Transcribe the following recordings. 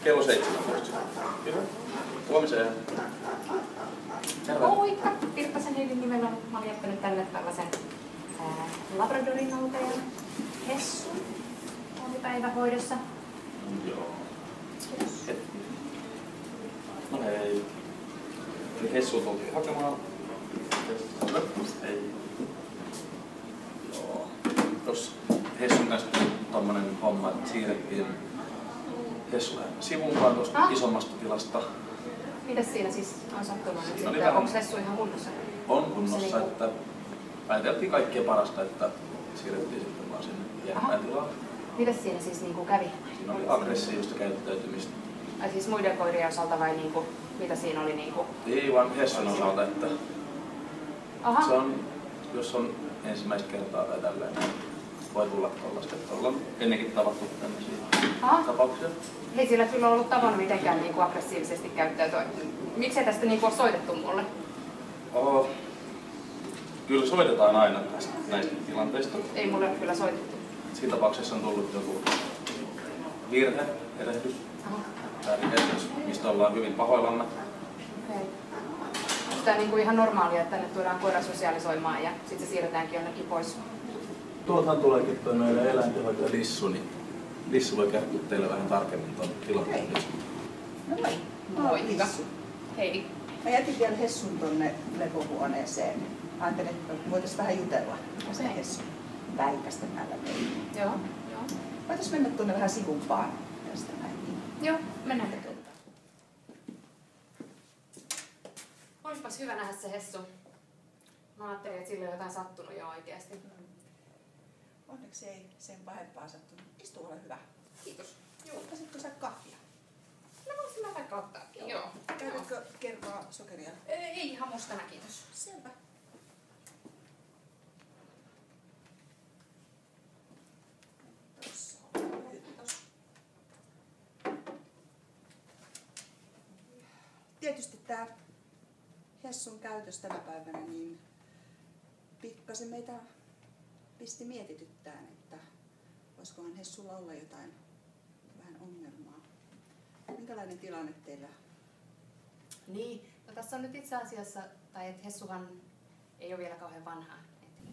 kello 17. Hyvä. Huomiseen. Moikka! Pirttasen Heidin nimellä mä olin jättänyt tänne tällaisen Labradorin noutajan Hessu. Oli päivähoidossa. Joo. No hei. Eli Hessu tultiin hakemaan. Hei. Joo. Tuossa Hessun kanssa tuli tommonen homma, että siirrettiin Hessu sivuunkaan tuosta isommasta tilasta. Mitäs siinä siis on sattunut? Onko Hessu ihan kunnossa? On kunnossa, että ajateltiin kaikkea parasta, että siirrettiin sitten vaan sinne pienemmään tilaan. Mitäs siinä siis kävi? Siinä oli aggressiivista käyttäytymistä. Ai siis muiden koirien osalta vai mitä siinä oli? Ei vaan Hessun osalta, että aha. Se on, jos on ensimmäistä kertaa tai tälleen, voi tulla tollaista, että ollaan ennenkin tavattu tämmöisiä tapauksia. Ei sillä kyllä ollut tavannut mitenkään aggressiivisesti käyttäytyä. Miksei tästä ole soitettu mulle? Kyllä soitetaan aina näistä tilanteista. Ei mulle kyllä soitettu. Siinä tapauksessa on tullut joku virhe, erehdys, väärinkäsitys, mistä ollaan hyvin pahoillamme. Okay. Onko tämä ihan normaalia, että tänne tuodaan koira sosiaalisoimaan ja sitten se siirretäänkin jonnekin pois? Tuoltahan tuleekin tuo meidän eläintenhoitaja Lissu, niin Lissu voi kertoa teille vähän tarkemmin tuon tilanteen. No moi. Moikka. Heidi. Mä jätin vielä Hessun tonne lepohuoneeseen. Ajattelin, että voitaisiin vähän jutella tästä Hessun väikästämällä meillä. Joo. Voitaisiin mennä tuonne vähän sivumpaan tästä näin. Joo, mennään tekemään. Olisipas hyvä nähdä se Hessu. Mä ajattelin, että sille on jotain sattunut jo oikeasti. Onneksi ei sen pahempaa sattunut. Istu, ole hyvä. Kiitos. Ottaisitko sä kahvia? No voisin mä vaikka ottaakin. Joo. Käytätkö kermaa sokeria? Ei ihan mustana, kiitos. Selvä. Tietysti tämä Hessun käytös tänä päivänä niin pikkasen meitä pisti mietityttään, että voisikohan Hessulla olla jotain vähän ongelmaa. Minkälainen tilanne teillä? Niin, no tässä on nyt itse asiassa, tai että Hessuhan ei ole vielä kauhean vanha,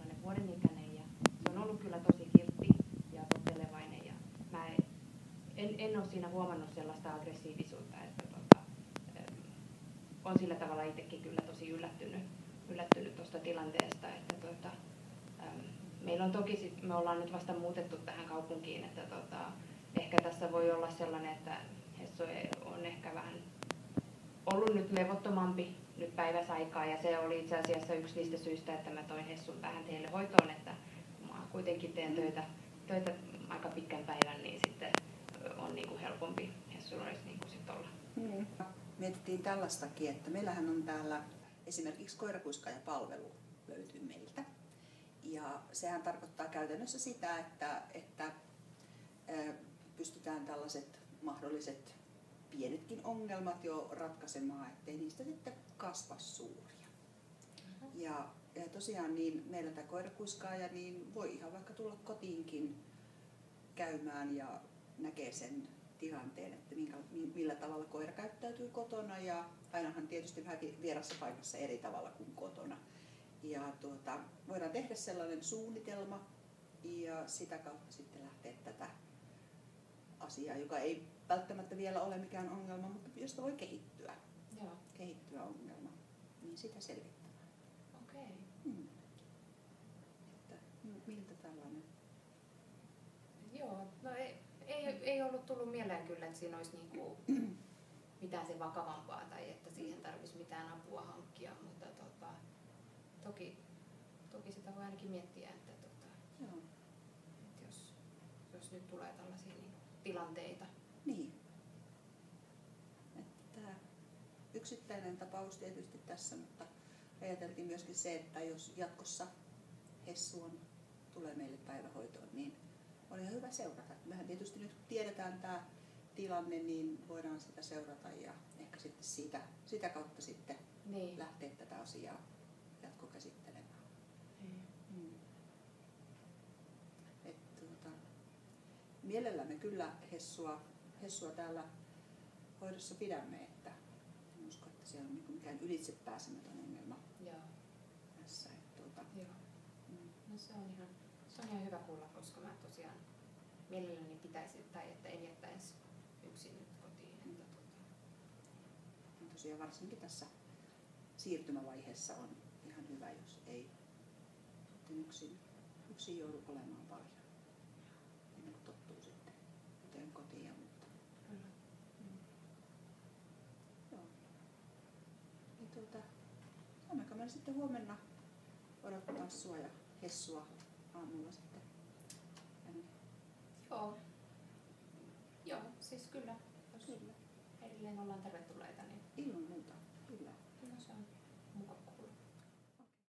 että vuoden ikäinen ja se on ollut kyllä tosi kiltti ja tottelevainen ja mä en ole siinä huomannut sellaista aggressiivisuutta, että on sillä tavalla itsekin kyllä tosi yllättynyt tuosta tilanteesta, että meillä on toki, me ollaan nyt vasta muutettu tähän kaupunkiin, että ehkä tässä voi olla sellainen, että Hessu on ehkä vähän ollut nyt levottomampi nyt päiväsaikaa ja se oli itse asiassa yksi niistä syistä, että mä toin Hessun tähän teille hoitoon, että kun mä kuitenkin teen töitä aika pitkän päivän, niin sitten on helpompi Hessulla olisi sitten olla. Mietittiin tällaistakin, että meillähän on täällä esimerkiksi koirakuiskaajapalvelu löytyy meiltä. Ja sehän tarkoittaa käytännössä sitä, että pystytään tällaiset mahdolliset pienetkin ongelmat jo ratkaisemaan, ettei niistä sitten kasva suuria. Ja tosiaan niin meillä tämä koirakuiskaaja niin voi ihan vaikka tulla kotiinkin käymään ja näkee sen tilanteen, että millä tavalla koira käyttäytyy kotona ja ainahan tietysti vähän vierassa paikassa eri tavalla kuin kotona. Ja voidaan tehdä sellainen suunnitelma ja sitä kautta sitten lähteä tätä asiaa, joka ei välttämättä vielä ole mikään ongelma, mutta josta voi kehittyä. Joo. Kehittyä ongelma, niin sitä selvittämään. Okei. Että, miltä tällainen? Joo, no ei ollut tullut mieleen kyllä, että siinä olisi mitään se vakavampaa tai että siihen tarvitsisi mitään apua hankkia, mutta toki sitä voi ainakin miettiä, että jos nyt tulee tällaisia tilanteita. Niin. Että tämä yksittäinen tapaus tietysti tässä, mutta ajateltiin myöskin se, että jos jatkossa Hessu tulee meille päivähoitoon, niin on ihan hyvä seurata. Mehän tietysti nyt tiedetään tämä tilanne, niin voidaan sitä seurata ja ehkä sitten sitä kautta sitten lähteä tätä asiaa jatkokäsittelemään. Mielellämme kyllä Hessua täällä hoidossa pidämme, että en usko, että siellä on niin mikään ylitsepääsemätön ongelma Joo. tässä. Joo. No se on ihan hyvä kuulla, koska mä tosiaan mielelläni pitäisin tai että en jättäisi yksin nyt kotiin. Ja tosiaan varsinkin tässä siirtymävaiheessa on ihan hyvä, jos ei yksin joudu olemaan paljon. Ennen kuin tottuu sitten työn kotiin ja muuta. Joo. Ja annanko mä sitten huomenna odottaa sua ja Hessua aamulla sitten? Joo, siis kyllä. Jos edelleen ollaan tervetulleita,